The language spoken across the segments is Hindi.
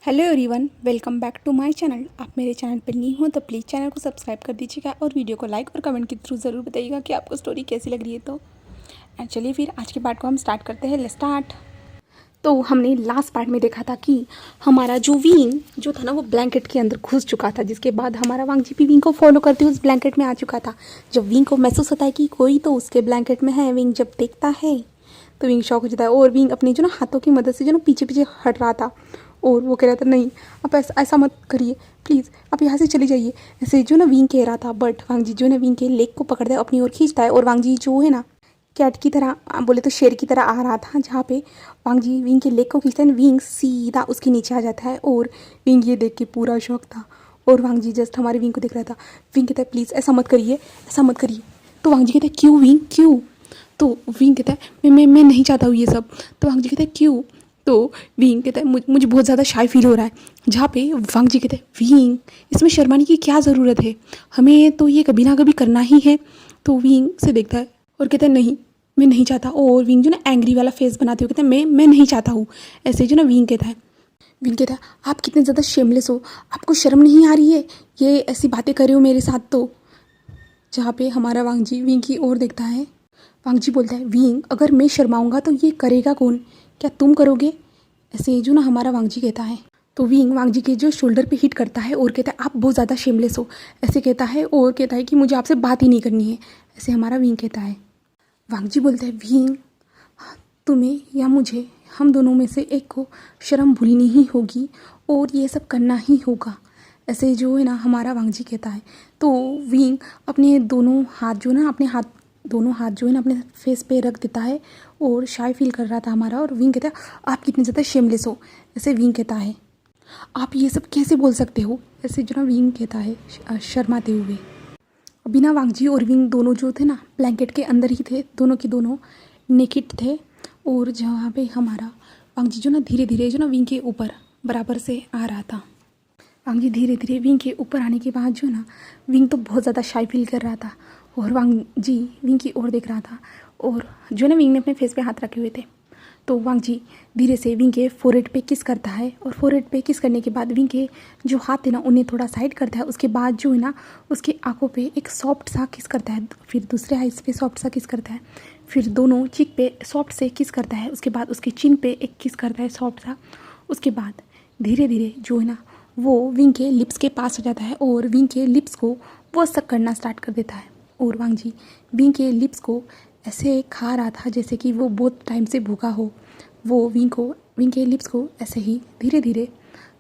Hello everyone, welcome back to my channel. आप मेरे चैनल पर न्यू हो तो प्लीज़ चैनल को सब्सक्राइब कर दीजिएगा और वीडियो को लाइक और कमेंट के थ्रू ज़रूर बताइएगा कि आपको स्टोरी कैसी लग रही है। तो एंड चलिए फिर आज के पार्ट को हम स्टार्ट करते हैं। Let's start. तो हमने लास्ट पार्ट में देखा था कि हमारा जो विंग जो था ना वो ब्लैंकेट के अंदर घुस चुका था, जिसके बाद हमारा वांगजी भी विंग को फॉलो करते हुए उस ब्लैंकेट में आ चुका था। जब विंग को महसूस होता है कि कोई तो उसके ब्लैंकेट में है, विंग जब देखता है तो विंग शॉक हो जाता है और विंग अपने जो ना हाथों की मदद से जो ना पीछे पीछे हट रहा था और वो कह रहा था नहीं आप ऐसा मत करिए, प्लीज़ आप यहाँ से चले जाइए, ऐसे जो ना विंग कह रहा था। बट वांगजी जो ना विंग के लेग को पकड़ता है, अपनी ओर खींचता है और वांगजी जो है ना कैट की तरह, बोले तो शेर की तरह आ रहा था, जहाँ पे वांगजी विंग के लेग को खींचता है, विंग सीधा उसके नीचे आ जाता है और विंग ये देख के पूरा शौक था और वांगजी जस्ट हमारे विंग को देख रहा था। विंग कहता है प्लीज़ ऐसा मत करिए, ऐसा मत करिए। तो वांगजी कहता है क्यों विंग क्यों? तो विंग कहता है मैं नहीं चाहता हूँ ये सब। तो वांगजी कहता है क्यों? तो विंग कहता है मुझे बहुत ज़्यादा शाय फील हो रहा है। जहाँ पे वांगजी कहते हैं विंग इसमें शर्माने की क्या ज़रूरत है, हमें तो ये कभी ना कभी करना ही है। तो विंग से देखता है और कहता है नहीं मैं नहीं चाहता। और विंग जो ना एंग्री वाला फेस बनाते हुए कहता है मैं नहीं चाहता हूँ, ऐसे जो ना विंग कहता है। विंग कहता है आप कितने ज़्यादा शेमलेस हो, आपको शर्म नहीं आ रही है ये ऐसी बातें कर रहे हो मेरे साथ। तो जहाँ पे हमारा वांगजी विंग की ओर देखता है, वांगजी बोलता है विंग अगर मैं शर्माऊंगा तो ये करेगा कौन, क्या तुम करोगे? ऐसे जो ना हमारा वांगजी कहता है। तो विंग वांगजी के जो शोल्डर पे हिट करता है और कहता है आप बहुत ज़्यादा शेमलेस हो, ऐसे कहता है और कहता है कि मुझे आपसे बात ही नहीं करनी है, ऐसे हमारा विंग कहता है। वांगजी बोलता है विंग तुम्हें या मुझे, हम दोनों में से एक को शर्म भूलनी ही होगी और ये सब करना ही होगा, ऐसे जो है ना हमारा वांगजी कहता है। तो विंग अपने दोनों हाथ जो ना दोनों हाथ जो है ना अपने फेस पे रख देता है और शाय फील कर रहा था हमारा। और विंग कहता है आप कितने ज़्यादा शेमलेस हो, ऐसे विंग कहता है। आप ये सब कैसे बोल सकते हो, ऐसे जो ना विंग कहता है शर्माते हुए। अभी ना वांगजी और विंग दोनों जो थे ना ब्लैंकेट के अंदर ही थे, दोनों के दोनों नेकेड थे। और जहाँ पे हमारा वांगजी जो ना धीरे धीरे जो ना विंग के ऊपर बराबर से आ रहा था। वांगजी धीरे धीरे विंग के ऊपर आने के बाद जो ना विंग तो बहुत ज़्यादा शाय फील कर रहा था और वांगजी विंग की ओर देख रहा था और जो ना विंग ने अपने फेस पे हाथ रखे हुए थे। तो वांगजी धीरे से विंग के फोरहेड पे किस करता है और फोरहेड पे किस करने के बाद विंग के जो हाथ थे ना उन्हें थोड़ा साइड करता है। उसके बाद जो है ना उसकी आंखों पे एक सॉफ्ट सा किस करता है, फिर दूसरे आइज़ पे सॉफ्ट सा किस करता है, फिर दोनों चिक पे सॉफ्ट से किस करता है, उसके बाद उसके चिन पे एक किस करता है सॉफ्ट सा। उसके बाद धीरे धीरे जो है ना वो विंग के लिप्स के पास हो जाता है और विंग के लिप्स को वो सक करना स्टार्ट कर देता है। और वांगजी विंग के लिप्स को ऐसे खा रहा था जैसे कि वो बहुत टाइम से भूखा हो। वो विंग के लिप्स को ऐसे ही धीरे धीरे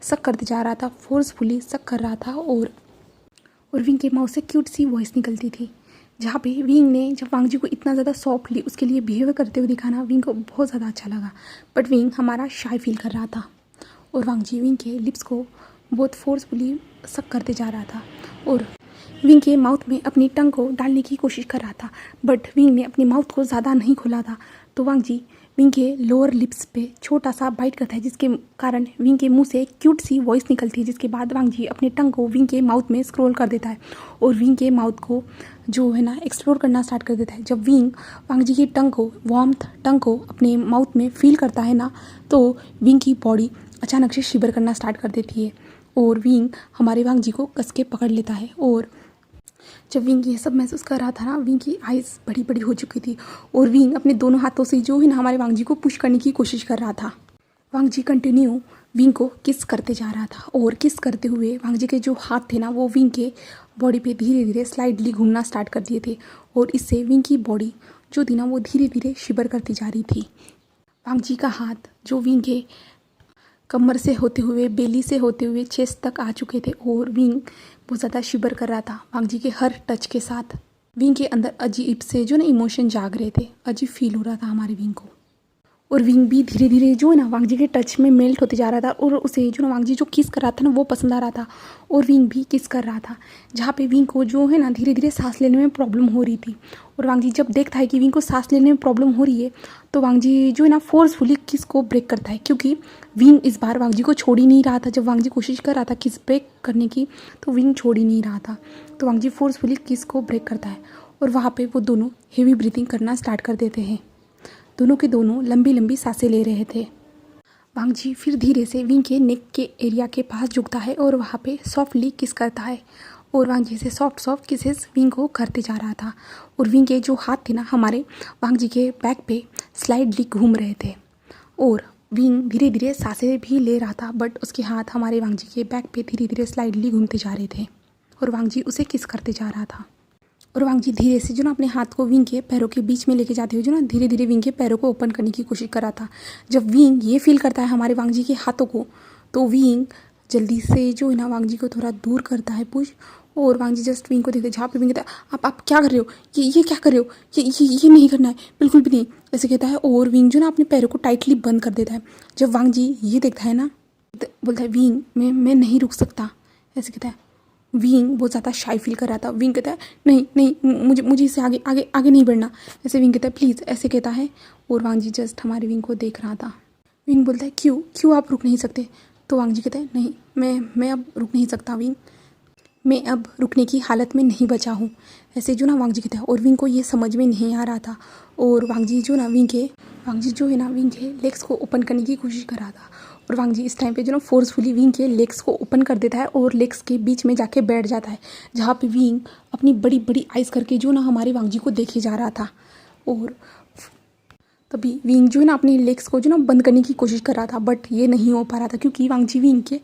सक करते जा रहा था, फोर्सफुली सक कर रहा था। और विंग के माउथ से क्यूट सी वॉइस निकलती थी, जहाँ पे विंग ने जब वांगजी को इतना ज़्यादा सॉफ्टली उसके लिए बिहेव करते हुए दिखा ना, विंग को बहुत ज़्यादा अच्छा लगा। बट विंग हमारा शाय फील कर रहा था और वांगजी विंग के लिप्स को बहुत फोर्सफुली सक करते जा रहा था और विंग के माउथ में अपनी टंग को डालने की कोशिश कर रहा था। बट विंग ने अपने माउथ को ज़्यादा नहीं खोला था। तो वांगजी विंग के लोअर लिप्स पे छोटा सा बाइट करता है, जिसके कारण विंग के मुंह से क्यूट सी वॉइस निकलती है। जिसके बाद वांगजी अपने टंग को विंग के माउथ में स्क्रॉल कर देता है और विंग के माउथ को जो है ना एक्सप्लोर करना स्टार्ट कर देता है। जब विंग वांगजी की टंग को वार्म्थ टंग को अपने माउथ में फील करता है ना, तो विंग की बॉडी अचानक से शिवर करना स्टार्ट कर देती है और विंग हमारे वांगजी को कस के पकड़ लेता है। और जब विंग ये सब महसूस कर रहा था ना, विंग की आइज़ बड़ी बड़ी हो चुकी थी और विंग अपने दोनों हाथों से जो है ना हमारे वांगजी को पुश करने की कोशिश कर रहा था। वांगजी कंटिन्यू विंग को किस करते जा रहा था और किस करते हुए वांगजी के जो हाथ थे ना वो विंग के बॉडी पे धीरे धीरे स्लाइडली घूमना स्टार्ट कर दिए थे और इससे विंग की बॉडी जो थी ना वो धीरे धीरे शिवर करती जा रही थी। वांगजी का हाथ जो विंग के कमर से होते हुए, बेली से होते हुए चेस्ट तक आ चुके थे और विंग बहुत ज़्यादा शिवर कर रहा था वांगजी के हर टच के साथ। विंग के अंदर अजीब से जो ना इमोशन जाग रहे थे, अजीब फील हो रहा था हमारे विंग को। और विंग भी धीरे धीरे जो है ना वांगजी के टच में मेल्ट होते जा रहा था और उसे जो ना वांगजी जो किस कर रहा था ना वो पसंद आ रहा था और विंग भी किस कर रहा था। जहाँ पे विंग को जो है ना धीरे धीरे सांस लेने में प्रॉब्लम हो रही थी और वांगजी जब देखता है कि विंग को सांस लेने में प्रॉब्लम हो रही है तो वांगजी जो है ना फोर्सफुली किस को ब्रेक करता है, क्योंकि विंग इस बार वांगजी को छोड़ ही नहीं रहा था। जब वांगजी कोशिश कर रहा था किस ब्रेक करने की तो विंग छोड़ ही नहीं रहा था। तो वांगजी फोर्सफुली किस को ब्रेक करता है और वहाँ पे वो दोनों हेवी ब्रीथिंग करना स्टार्ट कर देते हैं। दोनों के दोनों लंबी लंबी सांसें ले रहे थे। वांग जी फिर धीरे से विंग के नेक के एरिया के पास झुकता है और वहाँ पे सॉफ्टली किस करता है और वांग जी से सॉफ्ट सॉफ्ट किसेस विंग को करते जा रहा था। और विंग के जो हाथ थे ना हमारे वांग जी के बैक पे स्लाइडली घूम रहे थे और विंग धीरे धीरे सांसें भी ले रहा था, बट उसके हाथ हमारे वांग जी के बैक पे धीरे धीरे स्लाइडली घूमते जा रहे थे और वांग जी उसे किस करते जा रहा था। और वांग जी धीरे से जो ना अपने हाथ को विंग के पैरों के बीच में लेके जाते हुए जो ना धीरे धीरे विंग के पैरों को ओपन करने की कोशिश कर रहा था। जब विंग ये फील करता है हमारे वांग जी के हाथों को, तो विंग जल्दी से जो है ना वांग जी को थोड़ा दूर करता है पुश। और वांग जी जस्ट विंग को देखते जहाँ पे विंग कहता है आप क्या कर रहे हो, ये क्या कर रहे हो, ये नहीं करना है, बिल्कुल भी नहीं, ऐसे कहता है। और विंग जो ना अपने पैरों को टाइटली बंद कर देता है। जब वांग जी ये देखता है ना बोलता है विंग मैं नहीं रुक सकता, ऐसे कहता है। विंग बहुत ज़्यादा शाई फील कर रहा था। विंग कहता है नहीं नहीं मुझे इससे आगे आगे आगे नहीं बढ़ना, ऐसे विंग कहता है प्लीज़, ऐसे कहता है। और वांग जी जस्ट हमारे विंग को देख रहा था। विंग बोलता है क्यों आप रुक नहीं सकते। तो वांग जी कहता है नहीं मैं अब रुक नहीं सकता विंग, मैं अब रुकने की हालत में नहीं बचा हूँ, ऐसे जो ना वांग जी कहता है। और विंग को ये समझ में नहीं आ रहा था। और वांग जी जो है ना विंग के लेग्स को ओपन करने की कोशिश कर रहा था। और वांग जी इस टाइम पे जो ना फोर्सफुली विंग के लेग्स को ओपन कर देता है और लेग्स के बीच में जाके बैठ जाता है, जहाँ पे विंग अपनी बड़ी बड़ी आइज़ करके जो ना हमारे वांग जी को देखे जा रहा था। और तभी विंग जो है ना अपने लेग्स को जो ना बंद करने की कोशिश कर रहा था, बट ये नहीं हो पा रहा था क्योंकि वांग जी विंग के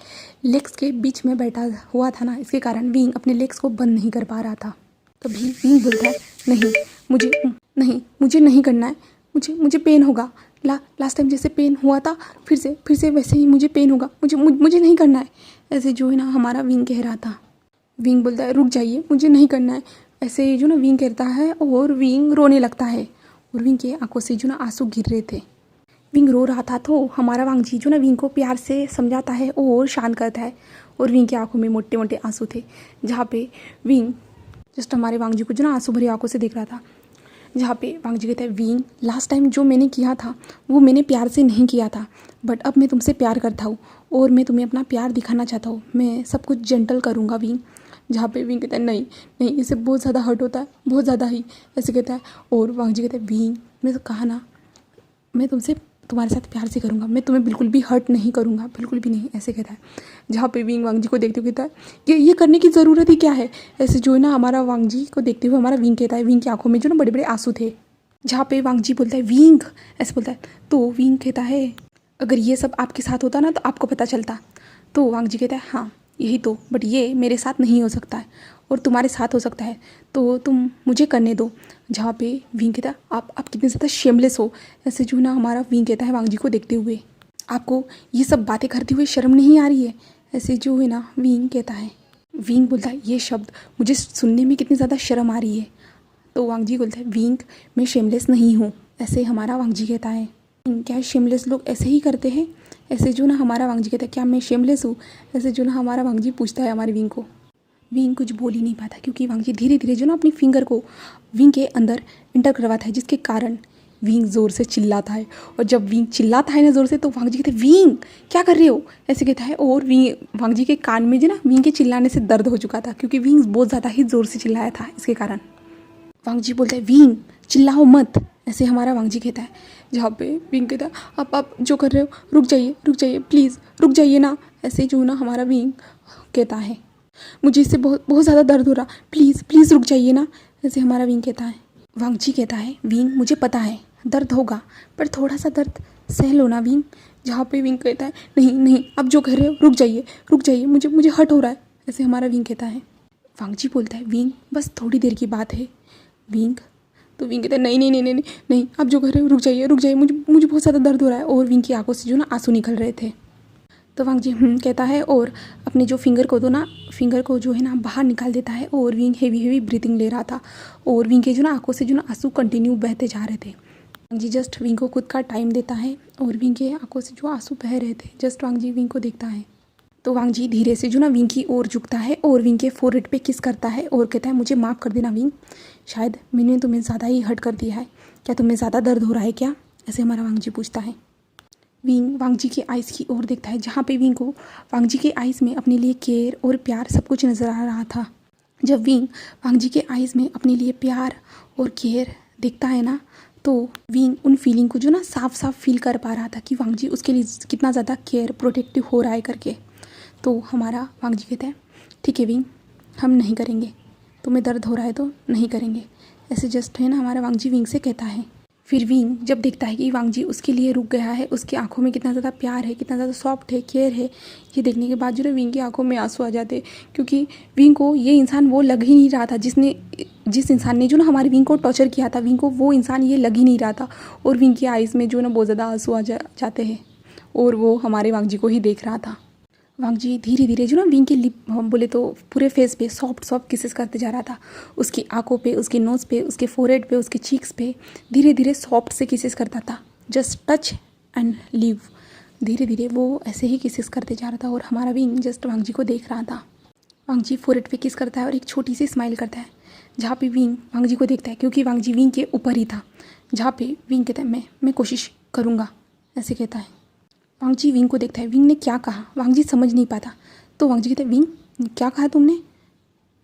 लेग्स के बीच में बैठा हुआ था ना, इसके कारण विंग अपने लेग्स को बंद नहीं कर पा रहा था। तभी विंग बोलता है मुझे नहीं करना है, मुझे पेन होगा, लास्ट टाइम जैसे पेन हुआ था फिर से वैसे ही मुझे पेन होगा, मुझे नहीं करना है, ऐसे जो है ना हमारा विंग कह रहा था। विंग बोलता है रुक जाइए, मुझे नहीं करना है, ऐसे जो ना विंग कहता है। और विंग रोने लगता है और विंग के आंखों से जो ना आंसू गिर रहे थे। विंग रो रहा था तो हमारा वांग जी जो ना विंग को प्यार से समझाता है और शांत करता है। और विंग की आंखों में मोटे मोटे आंसू थे, जहाँ पे विंग जस्ट हमारे वांग जी को जो ना आंसू भरी आंखों से देख रहा था। जहाँ पे वांग जी कहता है विंग लास्ट टाइम जो मैंने किया था वो मैंने प्यार से नहीं किया था, बट अब मैं तुमसे प्यार करता हूँ और मैं तुम्हें अपना प्यार दिखाना चाहता हूँ, मैं सब कुछ जेंटल करूँगा विंग। जहाँ पे विंग कहता है नहीं इससे बहुत ज़्यादा हर्ट होता है, बहुत ज़्यादा ही, ऐसे कहता है। और वांग जी कहता है विंग मैं तो कहा ना मैं तुमसे तुम्हारे साथ प्यार से करूँगा, मैं तुम्हें बिल्कुल भी हर्ट नहीं करूँगा, बिल्कुल भी नहीं, ऐसे कहता है। जहाँ पे विंग वांग जी को देखते हुए कहता है ये करने की ज़रूरत ही क्या है, ऐसे जो है ना हमारा वांग जी को देखते हुए हमारा विंग कहता है। विंग की आंखों में जो ना बड़े बड़े आंसू थे। जहाँ पे वांग जी बोलता है विंग, ऐसे बोलता है। तो विंग कहता है अगर ये सब आपके साथ होता ना तो आपको पता चलता। तो वांग जी कहता है हाँ यही तो, बट ये मेरे साथ नहीं हो सकता है और तुम्हारे साथ हो सकता है, तो तुम मुझे करने दो। जहाँ पे विंग कहता है आप कितने ज़्यादा शेमलेस हो, ऐसे जो ना हमारा विंग कहता है वांग जी को देखते हुए आपको ये सब बातें करते हुए शर्म नहीं आ रही है, ऐसे जो है ना विंग कहता है। विंग बोलता है ये शब्द मुझे सुनने में कितनी ज़्यादा शर्म आ रही है। तो वांग जी बोलता है विंग मैं शेमलेस नहीं हूँ, ऐसे हमारा वांग जी कहता है। क्या शेमलेस लोग ऐसे ही करते हैं, ऐसे जो ना हमारा वांग जी कहता है क्या मैं शेमलेस हूँ, ऐसे जो ना हमारा वांग जी पूछता है हमारे विंग को। विंग कुछ बोल ही नहीं पाता क्योंकि वांग जी धीरे धीरे जो ना अपनी फिंगर को विंग के अंदर इंटर करवाता है, जिसके कारण विंग ज़ोर से चिल्लाता है। और जब विंग चिल्लाता है ना ज़ोर से तो वांग जी कहते हैं विंग क्या कर रहे हो, ऐसे कहता है। और वांग जी के कान में जो ना विंग के चिल्लाने से दर्द हो चुका था क्योंकि विंग बहुत ज़्यादा ही ज़ोर से चिल्लाया था, इसके कारण वांग जी बोलता है विंग चिल्लाओ मत, ऐसे हमारा वांग जी कहता है। जहाँ पे विंग कहता है आप जो कर रहे हो रुक जाइए प्लीज़ रुक जाइए ना, ऐसे जो ना हमारा विंग कहता है मुझे इससे बहुत ज़्यादा दर्द हो रहा, प्लीज़ रुक जाइए ना, ऐसे हमारा विंग कहता है। वांग जी कहता है विंग मुझे पता है दर्द होगा पर थोड़ा सा दर्द सह लो ना विंग। जहाँ पे विंग कहता है नहीं आप जो कह रहे हो रुक जाइए मुझे हर्ट हो रहा है, ऐसे हमारा विंग कहता है। वांग जी बोलता है विंग बस थोड़ी देर की बात है विंग। तो विंग कहता है नहीं आप जो कह रहे हो रुक जाइए मुझे बहुत ज़्यादा दर्द हो रहा है। और विंग की आंखों से जो ना आंसू निकल रहे थे। तो वांग जी कहता है और अपने जो फिंगर को जो है ना बाहर निकाल देता है। और विंग हेवी ब्रीथिंग ले रहा था और विंग के जो ना आंखों से जो ना आंसू कंटिन्यू बहते जा रहे थे। वांग जी जस्ट विंग को खुद का टाइम देता है और विंग के आंखों से जो आंसू बह रहे थे जस्ट वांग जी विंग को देखता है। तो वांग जी धीरे से जो ना विंग की ओर झुकता है और विंग के फोरहेड पे किस करता है और कहता है मुझे माफ़ कर देना विंग, शायद मैंने तुम्हें ज़्यादा ही हर्ट कर दिया है, क्या तुम्हें ज़्यादा दर्द हो रहा है क्या, ऐसे हमारा वांग जी पूछता है। विंग वांग जी के आइज़ की ओर देखता है जहाँ पे विंग को वांग जी के आइज़ में अपने लिए केयर और प्यार सब कुछ नज़र आ रहा था। जब विंग वांग जी के आइज़ में अपने लिए प्यार और केयर देखता है ना तो विंग उन फीलिंग को जो ना साफ साफ फील कर पा रहा था कि वांग जी उसके लिए कितना ज़्यादा केयर प्रोटेक्टिव हो रहा है करके। तो हमारा वांग जी कहता है ठीक है विंग, हम नहीं करेंगे, तुम्हें दर्द हो रहा है तो नहीं करेंगे, ऐसे जस्ट है ना हमारा वांग जी विंग से कहता है। फिर विंग जब देखता है कि वांग जी उसके लिए रुक गया है, उसकी आंखों में कितना ज़्यादा प्यार है, कितना ज़्यादा सॉफ्ट है, केयर है, ये देखने के बाद जो है विंग की आंखों में आंसू आ जाते, क्योंकि विंग को ये इंसान वो लग ही नहीं रहा था जिस इंसान ने जो ना हमारे विंग को टॉर्चर किया था, विंग को वो इंसान ये लग ही नहीं रहा था। और विंग की आइज़ में जो ना बहुत ज़्यादा आंसू आ जाते हैं और वो हमारे वांग जी को ही देख रहा था। वांग जी धीरे धीरे जो ना विंग के लिप हम बोले तो पूरे फेस पे सॉफ्ट सॉफ्ट किसेस करते जा रहा था, उसकी आंखों पे, उसके नोज़ पे, उसके फोरहेड पे, उसके चीक्स पे धीरे धीरे सॉफ्ट से किसेस करता था। जस्ट टच एंड लीव, धीरे धीरे वो ऐसे ही किसेस करते जा रहा था और हमारा विंग जस्ट वांग जी को देख रहा था। वांग जी फोरहेड पे किस करता है और एक छोटी सी स्माइल करता है, जहाँ पे विंग वांग जी को देखता है, क्योंकि वांग जी विंग के ऊपर ही था। जहाँ पे विंग कहता है मैं कोशिश करूँगा, ऐसे कहता है। वांग जी विंग को देखता है, विंग ने क्या कहा वांग जी समझ नहीं पाता। तो वांग जी कहता है विंग क्या कहा तुमने,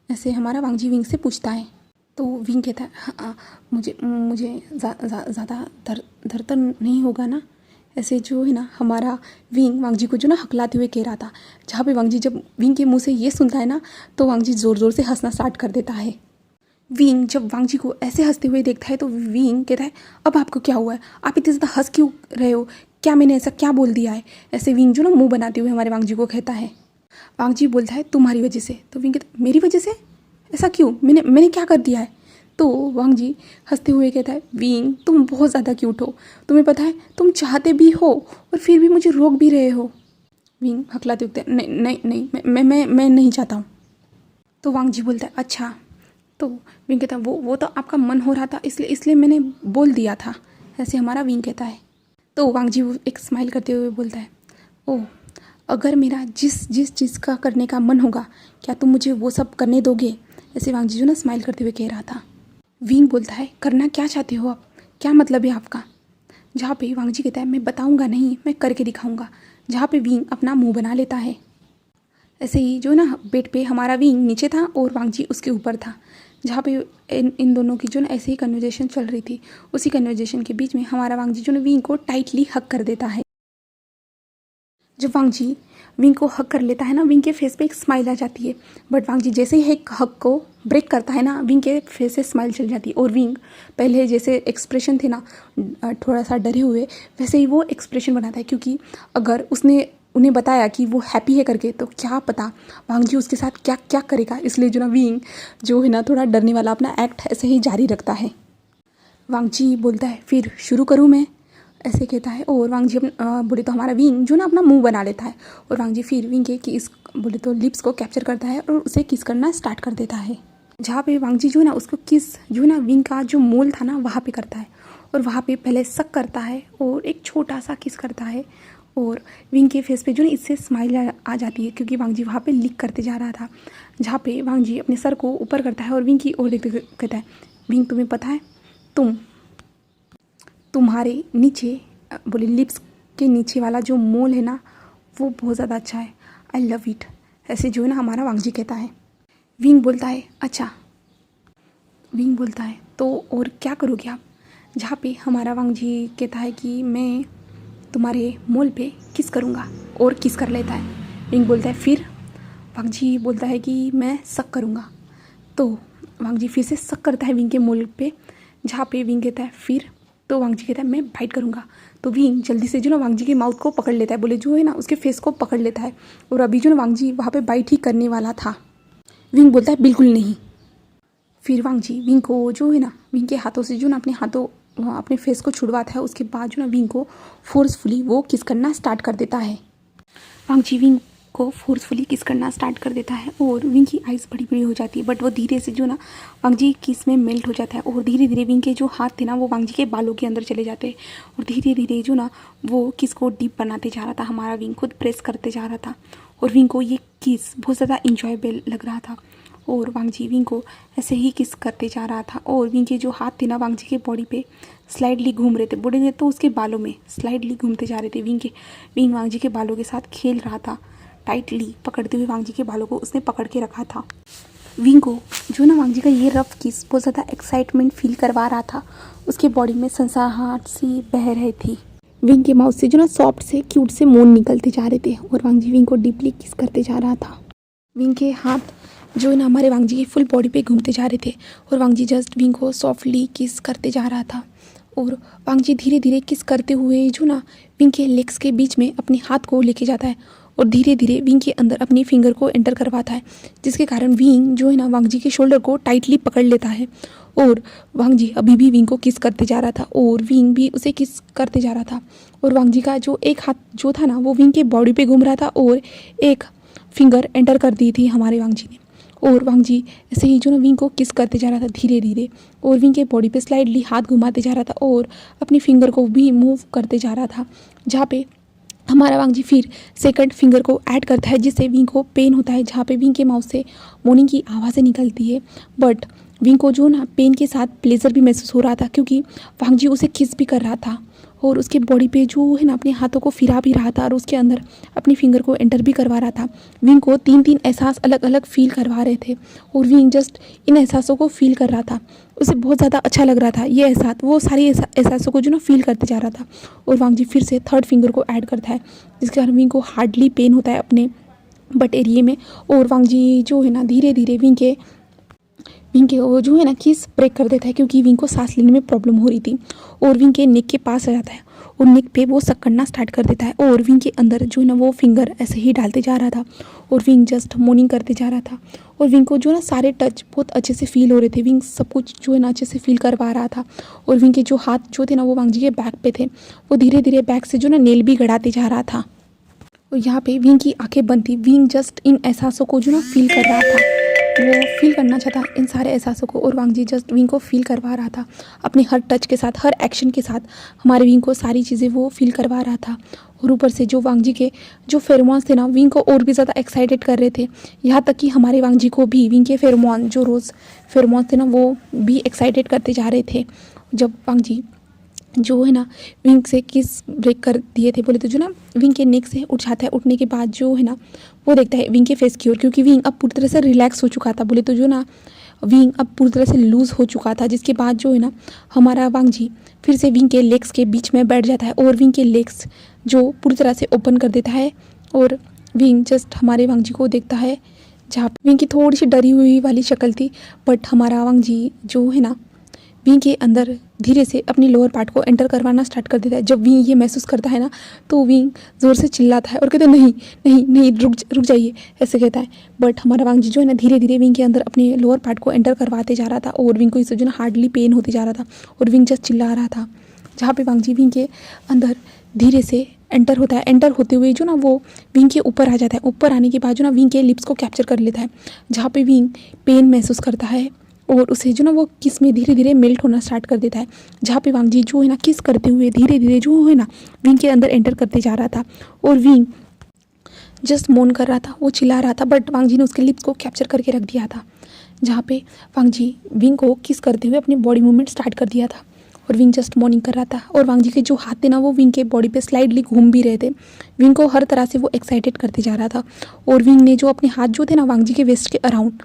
ऐसे हमारा वांग जी विंग से पूछता है। तो विंग कहता है हाँ, मुझे ज़्यादा दर्द तो नहीं होगा ना, ऐसे जो है ना हमारा विंग वांग जी को जो ना हकलाते हुए कह रहा था। जहाँ पे वांग जी जब विंग के मुंह से ये सुनता है ना तो वांग जी ज़ोर ज़ोर से हंसना स्टार्ट कर देता है। विंग जब वांग जी को ऐसे हंसते हुए देखता है तो विंग कहता है अब आपको क्या हुआ है, आप इतने ज़्यादा हंस क्यों रहे हो, क्या मैंने ऐसा क्या बोल दिया है, ऐसे विंग जो ना मुंह बनाते हुए हमारे वांग जी को कहता है। वांग जी बोलता है तुम्हारी वजह से। तो विंग कहता है मेरी वजह से, ऐसा क्यों, मैंने क्या कर दिया है। तो वांग जी हंसते हुए कहता है विंग तुम बहुत ज़्यादा क्यूट हो, तुम्हें पता है तुम चाहते भी हो और फिर भी मुझे रोक भी रहे हो। विंग हकलाते हुए नहीं नहीं नहीं मैं नहीं चाहता हूँ। तो वांग जी बोलता है अच्छा। तो विंग कहता है वो तो आपका मन हो रहा था इसलिए मैंने बोल दिया था, ऐसे हमारा विंग कहता है। तो वांग जी एक स्माइल करते हुए बोलता है ओह, अगर मेरा जिस चीज़ का करने का मन होगा क्या तुम मुझे वो सब करने दोगे, ऐसे वांग जी जो ना स्माइल करते हुए कह रहा था। विंग बोलता है करना क्या चाहते हो आप, क्या मतलब है आपका। जहाँ पे वांग जी कहता है मैं बताऊँगा नहीं, मैं करके दिखाऊँगा। जहाँ पे विंग अपना मुँह बना लेता है। ऐसे ही जो ना बेड पे हमारा विंग नीचे था और वांग जी उसके ऊपर था। जहाँ पे इन दोनों की जो ना ऐसे ही कन्वर्जेशन चल रही थी, उसी कन्वर्जेशन के बीच में हमारा वांग जी जो ना विंग को टाइटली हक कर देता है। जब वांग जी विंग को हक कर लेता है ना, विंग के फेस पे एक स्माइल आ जाती है, बट वांग जी जैसे ही एक हक को ब्रेक करता है ना, विंग के फेस से स्माइल चल जाती है और विंग पहले जैसे एक्सप्रेशन थे ना थोड़ा सा डरे हुए, वैसे ही वो एक्सप्रेशन बनाता है, क्योंकि अगर उसने उन्हें बताया कि वो हैप्पी है करके तो क्या पता वांग जी उसके साथ क्या क्या करेगा, इसलिए जो ना विंग जो है ना थोड़ा डरने वाला अपना एक्ट ऐसे ही जारी रखता है। वांग जी बोलता है फिर शुरू करूँ मैं, ऐसे कहता है और वांग जी बोले तो हमारा विंग जो ना अपना मुंह बना लेता है और वांग जी फिर विंग के किस बोले तो लिप्स को कैप्चर करता है और उसे किस करना स्टार्ट कर देता है। जहाँ पे वांग जी जो है ना उसको किस जो ना विंग का जो मोल था ना वहाँ पे करता है और वहाँ पे पहले सक करता है और एक छोटा सा किस करता है और विंग के फेस पे जो ना इससे स्माइल आ जाती है, क्योंकि वांग जी वहाँ पे लिक करते जा रहा था। जहाँ पे वांग जी अपने सर को ऊपर करता है और विंग की ओर देखते कहता है विंग तुम्हें पता है तुम्हारे नीचे बोले लिप्स के नीचे वाला जो मोल है ना वो बहुत ज़्यादा अच्छा है, आई लव इट, ऐसे जो है ना हमारा वांग जी कहता है। विंग बोलता है अच्छा। विंग बोलता है तो और क्या करोगे आप। जहाँ पे हमारा वांग जी कहता है कि मैं तुम्हारे मोल पे किस करूँगा और किस कर लेता है। विंग बोलता है फिर। वांग जी बोलता है कि मैं सक करूँगा। तो वांग जी फिर से सक करता है विंग के मोल पे, जहाँ पे विंग कहता है फिर। तो वांग जी कहता है मैं बाइट करूँगा। तो विंग जल्दी से जो ना वांग जी के माउथ को पकड़ लेता है, बोले जो है ना उसके फेस को पकड़ लेता है और अभी जो ना वांग जी वहाँ पे बाइट ही करने वाला था। विंग बोलता है बिल्कुल नहीं। फिर वांग जी विंग को जो है ना विंग के हाथों से जो ना अपने फेस को छुड़वाता है, उसके बाद जो ना विंग को फोर्सफुली वो किस करना स्टार्ट कर देता है। वांग जी विंग को फोर्सफुली किस करना स्टार्ट कर देता है और विंग की आइज़ बड़ी बड़ी हो जाती है, बट वो धीरे से जो ना वांग जी किस में मेल्ट हो जाता है और धीरे धीरे विंग के जो हाथ थे ना वो वांग जी के बालों के अंदर चले जाते हैं और धीरे धीरे जो ना वो किस को डीप बनाते जा रहा था। हमारा विंग खुद प्रेस करते जा रहा था और विंग को ये किस बहुत ज़्यादा इंजॉयबल लग रहा था और वांग जी विंग को ऐसे ही किस करते जा रहा था और विंग के जो हाथ थे ना वांग जी के बॉडी पे स्लाइडली घूम रहे थे, बॉडी तो उसके बालों में स्लाइडली घूमते जा रहे थे। विंग वांग जी के बालों के साथ खेल रहा था, टाइटली पकड़ते हुए वांग जी के बालों को उसने पकड़ के रखा था। विंग को जो ना वांग जी का ये रफ किस बहुत ज़्यादा एक्साइटमेंट फील करवा रहा था। उसके बॉडी में सनसनाहट सी बह रही थी। विंग के माउथ से जो ना सॉफ्ट से क्यूट से मोन निकलते जा रहे थे और वांग जी विंग को डीपली किस करते जा रहा था। विंग के हाथ जो है ना हमारे वांग जी की फुल बॉडी पे घूमते जा रहे थे और वांग जी जस्ट विंग को सॉफ्टली किस करते जा रहा था। और वांग जी धीरे धीरे किस करते हुए जो ना विंग के लेग्स के बीच में अपने हाथ को लेके जाता है और धीरे धीरे विंग के अंदर अपनी फिंगर को एंटर करवाता है, जिसके कारण विंग जो है ना वांग जी के शोल्डर को टाइटली पकड़ लेता है। और वांग जी अभी भी विंग को किस करते जा रहा था और विंग भी उसे किस करते जा रहा था। और वांग जी का जो एक हाथ जो था ना वो विंग के बॉडी पे घूम रहा था और एक फिंगर एंटर कर दी थी हमारे वांग जी ने। और वांग जी ऐसे ही जो ना विंग को किस करते जा रहा था धीरे धीरे और विंग के बॉडी पे स्लाइडली हाथ घुमाते जा रहा था और अपनी फिंगर को भी मूव करते जा रहा था, जहाँ पे हमारा वांग जी फिर सेकंड फिंगर को ऐड करता है जिससे विंग को पेन होता है, जहाँ पे विंग के माउथ से मोर्निंग की आवाज़ें निकलती है। बट विंग को जो ना पेन के साथ प्लेजर भी महसूस हो रहा था क्योंकि वांग जी उसे किस भी कर रहा था और उसके बॉडी पे जो है ना अपने हाथों को फिरा भी रहा था और उसके अंदर अपनी फिंगर को एंटर भी करवा रहा था। विंग को 3-3 एहसास अलग अलग फील करवा रहे थे और विंग जस्ट इन एहसासों को फील कर रहा था। उसे बहुत ज़्यादा अच्छा लग रहा था ये एहसास, वो सारी एहसासों को जो ना फील करते जा रहा था। और वांग जी फिर से थर्ड फिंगर को ऐड करता है जिसके कारण विंग को हार्डली पेन होता है अपने बट एरिए में। और वांग जी जो है ना धीरे धीरे विंग के वो जो है ना किस ब्रेक कर देता है क्योंकि विंग को सांस लेने में प्रॉब्लम हो रही थी। और विंग के नेक के पास आ जाता है और नेक पे वो सक करना स्टार्ट कर देता है और विंग के अंदर जो है ना वो फिंगर ऐसे ही डालते जा रहा था और विंग जस्ट मोर्निंग करते जा रहा था। और विंग को जो ना सारे टच बहुत अच्छे से फील हो रहे थे, विंग सब कुछ जो है ना अच्छे से फील कर पा रहा था। और विंग के जो हाथ जो थे ना वो वांग जी के बैक पे थे, वो धीरे धीरे बैक से जो ना नेल भी गड़ाते जा रहा था। और यहाँ पे विंग की आंखें बंद थी, विंग जस्ट इन एहसासों को जो ना फील कर रहा था, वो फील करना चाहता इन सारे एहसासों को। और वांग जी जस्ट विंग को फील करवा रहा था अपने हर टच के साथ, हर एक्शन के साथ हमारे विंग को सारी चीज़ें वो फील करवा रहा था। और ऊपर से जो वांग जी के जो फेरोमोन्स थे ना विंग को और भी ज़्यादा एक्साइटेड कर रहे थे, यहाँ तक कि हमारे वांग जी को भी विंग के फेरोमोन जो रोज़ फेरोमोन्स थे ना वो भी एक्साइटेड करते जा रहे थे। जब वांग जी जो है ना विंग से किस ब्रेक कर दिए थे बोले तो जो ना विंग के नेक से उठ जाता है, उठने के बाद जो है ना वो देखता है विंग के फेस की ओर क्योंकि विंग अब पूरी तरह से रिलैक्स हो चुका था। बोले तो जो ना विंग अब पूरी तरह से लूज़ हो चुका था, जिसके बाद जो है ना हमारा वांग जी फिर से विंग के लेग्स के बीच में बैठ जाता है और विंग के लेग्स जो पूरी तरह से ओपन कर देता है। और विंग जस्ट हमारे वांग जी को देखता है, जहाँ विंग की थोड़ी सी डरी हुई वाली शक्ल थी, बट हमारा वांग जी जो है ना विंग के अंदर धीरे से अपनी लोअर पार्ट को एंटर करवाना स्टार्ट कर देता है। जब विंग ये महसूस करता है ना तो विंग ज़ोर से चिल्लाता है और कहता है नहीं नहीं नहीं रुक जाइए, ऐसे कहता है। बट हमारा वांग जी जो है ना धीरे धीरे विंग के अंदर अपने लोअर पार्ट को एंटर करवाते जा रहा था और विंग को इससे जो ना हार्डली पेन होते जा रहा था और विंग जस्ट चिल्ला रहा था। जहाँ पे वांग जी विंग के अंदर धीरे से एंटर होता है, एंटर होते हुए जो ना वो विंग के ऊपर आ जाता है। ऊपर आने के बाद जो ना विंग के लिप्स को कैप्चर कर लेता है, जहाँ पे विंग पेन महसूस करता है और उसे जो ना वो किस में धीरे धीरे मेल्ट होना स्टार्ट कर देता है। जहाँ पे वांग जी जो है ना किस करते हुए धीरे धीरे जो है ना विंग के अंदर एंटर करते जा रहा था और विंग जस्ट मोन कर रहा था, वो चिल्ला रहा था, बट वांग जी ने उसके लिप्स को कैप्चर करके रख दिया था। जहाँ पे वांग जी विंग को किस करते हुए अपनी बॉडी मूवमेंट स्टार्ट कर दिया था और विंग जस्ट मॉर्निंग कर रहा था। और वांग जी के जो हाथ थे ना वो विंग के बॉडी पे स्लाइडली घूम भी रहे थे, विंग को हर तरह से वो एक्साइटेड करते जा रहा था। और विंग ने जो अपने हाथ जो थे ना वांग जी के वेस्ट के अराउंड,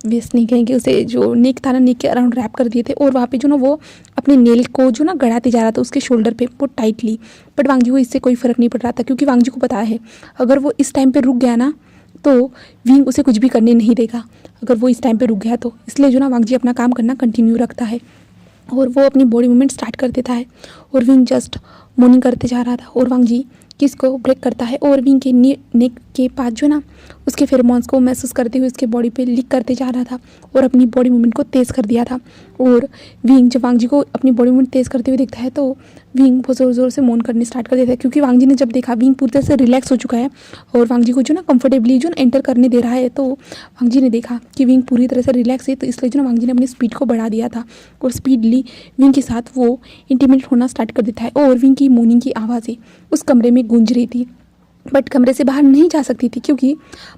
वेस्ट नहीं कहेंगे उसे, जो नेक था ना नेक के अराउंड रैप कर दिए थे और वहाँ पे जो ना वो अपने नेल को जो ना गड़ाते जा रहा था उसके शोल्डर पे वो टाइटली। बट वांग जी को इससे कोई फ़र्क नहीं पड़ रहा था क्योंकि वांग जी को पता है अगर वो इस टाइम पर रुक गया ना तो विंग उसे कुछ भी करने नहीं देगा, अगर वो इस टाइम पर रुक गया तो। इसलिए जो ना वांग जी अपना काम करना कंटिन्यू रखता है और वो अपनी बॉडी मूवमेंट स्टार्ट कर देता है। और विंग जस्ट मॉर्निंग करते जा रहा था और वांग जी किस को ब्रेक करता है और विंग के नेक के पास जो ना उसके फेरोमोन्स को महसूस करते हुए उसके बॉडी पे लीक करते जा रहा था और अपनी बॉडी मूवमेंट को तेज़ कर दिया था। और विंग जब वांग जी को अपनी बॉडी मूवमेंट तेज़ करते हुए देखता है तो विंग बहुत ज़ोर ज़ोर से मौन करने स्टार्ट कर देता है क्योंकि वांग जी ने जब देखा विंग पूरी तरह से रिलैक्स हो चुका है और वांग जी को जो ना कंफर्टेबली जो ना एंटर करने दे रहा है, तो वांग जी ने देखा कि विंग पूरी तरह से रिलैक्स है, तो इसलिए जो ना वांग जी ने अपनी स्पीड को बढ़ा दिया था और स्पीडली विंग के साथ वो इंटीमेट होना स्टार्ट कर देता है। और विंग की मॉर्निंग की आवाज़ें उस कमरे में गूंज रही थी, बट कमरे से बाहर नहीं जा सकती थी क्योंकि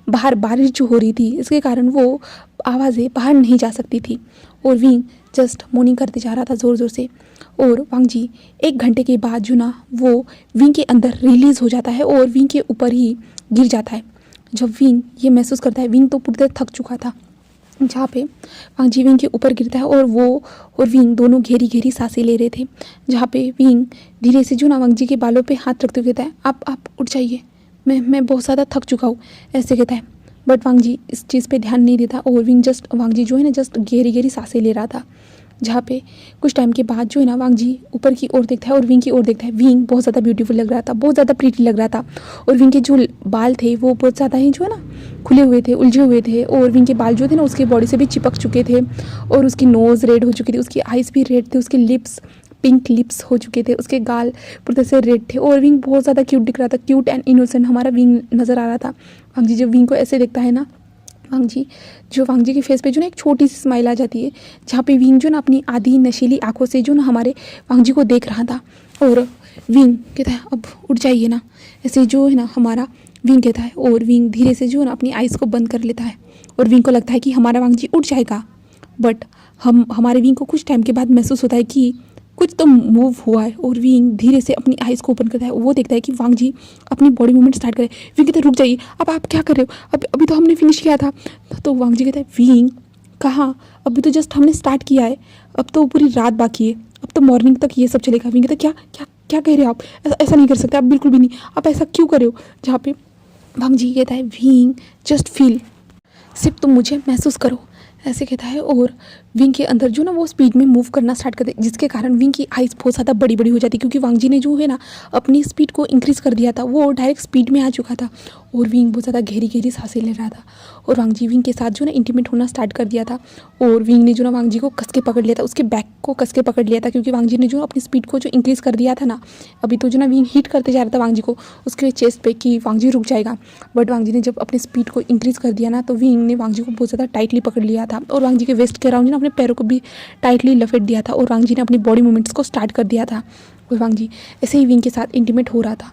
बाहर बारिश जो हो रही थी इसके कारण वो आवाज़ें बाहर नहीं जा सकती थी। और विंग जस्ट मॉर्निंग करते जा रहा था ज़ोर ज़ोर से। और वांग जी 1 घंटे के बाद जो ना वो विंग के अंदर रिलीज़ हो जाता है और विंग के ऊपर ही गिर जाता है। जब विंग ये महसूस करता है, विंग तो पूरी तरह थक चुका था जहाँ पे वांग जी विंग के ऊपर गिरता है और वो और विंग दोनों गहरी गहरी सांसें ले रहे थे। जहाँ पे विंग धीरे से जो ना वांग जी के बालों पे हाथ रखते हुए कहता है, आप उठ जाइए, मैं बहुत ज़्यादा थक चुका हूँ, ऐसे कहता है। बट वांग जी इस चीज़ पे ध्यान नहीं देता और विंग जस्ट वांग जी जो है ना जस्ट गहरी गहरी सांसें ले रहा था। जहाँ पे कुछ टाइम के बाद जो है ना वांग जी ऊपर की ओर देखता है और विंग की ओर देखता है। विंग बहुत ज़्यादा ब्यूटीफुल लग रहा था, बहुत ज़्यादा प्रीटी लग रहा था और विंग के जो बाल थे वो बहुत ज़्यादा ही जो है ना खुले हुए थे, उलझे हुए थे और विंग के बाल जो थे ना उसके बॉडी से भी चिपक चुके थे और उसकी नोज़ रेड हो चुकी थी, उसकी आइज़ भी रेड थे, उसके लिप्स पिंक लिप्स हो चुके थे, उसके गाल पूरी तरह से रेड थे और विंग बहुत ज़्यादा क्यूट दिख रहा था, क्यूट एंड इनोसेंट हमारा विंग नज़र आ रहा था। वांग जी जब विंग को ऐसे देखता है ना, वांग जी के फेस पे जो ना एक छोटी सी स्माइल आ जाती है, जहाँ पे विंग जो ना अपनी आधी नशीली आंखों से जो ना हमारे वांग जी को देख रहा था और विंग कहता है अब उठ जाइए ना, ऐसे जो है ना हमारा विंग कहता है और विंग धीरे से जो है ना अपनी आइज़ को बंद कर लेता है और विंग को लगता है कि हमारा वांग जी उठ जाएगा। बट हमारे विंग को कुछ टाइम के बाद महसूस होता है कि कुछ तो मूव हुआ है और विंग धीरे से अपनी आइज़ को ओपन करता है। वो देखता है कि वांग जी अपनी बॉडी मूवमेंट स्टार्ट करे। विंग कहता है रुक जाइए, अब आप क्या कर रहे हो, अभी तो हमने फिनिश किया था। तो वांग जी कहता है विंग कहाँ, अभी तो जस्ट हमने स्टार्ट किया है, अब तो पूरी रात बाकी है, अब तो मॉर्निंग तक ये सब चलेगा। विंग कहता है क्या क्या क्या कह रहे हो आप, ऐसा नहीं कर सकते आप, बिल्कुल भी नहीं, आप ऐसा क्यों कर रहे हो। जहाँ पे वांग जी कहता है विंग जस्ट फील, सिर्फ तुम मुझे महसूस करो, ऐसे कहता है और विंग के अंदर जो ना वो स्पीड में मूव करना स्टार्ट कर दे, जिसके कारण विंग की आइज़ बहुत ज़्यादा बड़ी बड़ी हो जाती है क्योंकि वांग जी ने जो है ना अपनी स्पीड को इंक्रीज़ कर दिया था, वो डायरेक्ट स्पीड में आ चुका था और विंग बहुत ज़्यादा गहरी गहरी सांसें ले रहा था और वांग जी विंग के साथ जो ना इंटीमेट होना स्टार्ट कर दिया था और विंग ने जो ना वांग जी को कस के पकड़ लिया था, उसके बैक को कस के पकड़ लिया था क्योंकि वांग जी ने जो अपनी स्पीड को जो इंक्रीज़ कर दिया था ना, अभी तो जो ना विंग हिट करते जा रहा था वांग जी को उसके चेस्ट पे कि वांग जी रुक जाएगा। बट वांग जी ने जब अपनी स्पीड को इंक्रीज़ कर दिया ना तो विंग ने वांग जी को बहुत ज़्यादा टाइटली पकड़ लिया था और वांग जी के वेस्ट के अराउंड ने अपने पैरों को भी टाइटली लपेट दिया था और वांग जी ने अपनी बॉडी मूवमेंट्स को स्टार्ट कर दिया था और वांग जी ऐसे ही विंग के साथ इंटीमेट हो रहा था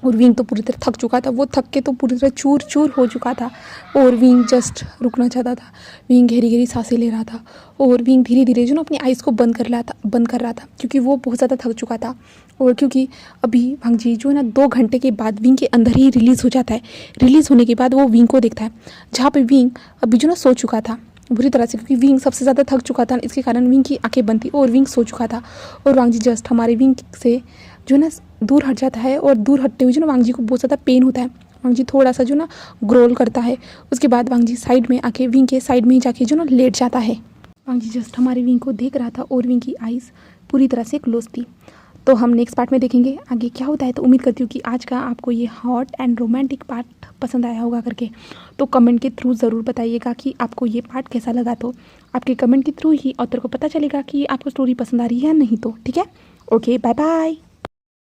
और विंग तो पूरी तरह थक चुका था, वो थक के तो पूरी तरह चूर चूर हो चुका था और विंग जस्ट रुकना चाहता था। विंग गहरी गहरी सांसें ले रहा था और विंग धीरे धीरे जो ना अपनी आइज़ को बंद कर रहा था क्योंकि वो बहुत ज़्यादा थक चुका था और क्योंकि अभी वांग जी जो है ना 2 घंटे के बाद विंग के अंदर ही रिलीज़ हो जाता है। रिलीज़ होने के बाद वो विंग को देखता है जहाँ पर विंग अभी जो ना सो चुका था बुरी तरह से क्योंकि विंग सबसे ज़्यादा थक चुका था, इसके कारण विंग की आंखें बंद थी और विंग सो चुका था और वांग जी जस्ट हमारे विंग से जो है ना दूर हट जाता है और दूर हटते हुए जो ना वांग जी को बहुत ज़्यादा पेन होता है। वांग जी थोड़ा सा जो ना ग्रोल करता है, उसके बाद वांग जी साइड में आके विंग के साइड में ही जाके जो ना लेट जाता है। वांग जी जस्ट हमारे विंग को देख रहा था और विंग की आइज़ पूरी तरह से क्लोज थी। तो हम नेक्स्ट पार्ट में देखेंगे आगे क्या होता है। तो उम्मीद करती हूँ कि आज का आपको ये हॉट एंड रोमांटिक पार्ट पसंद आया होगा करके, तो कमेंट के थ्रू ज़रूर बताइएगा कि आपको ये पार्ट कैसा लगा। तो आपके कमेंट के थ्रू ही ऑथर को पता चलेगा कि आपको स्टोरी पसंद आ रही है या नहीं। तो ठीक है, ओके, बाय बाय।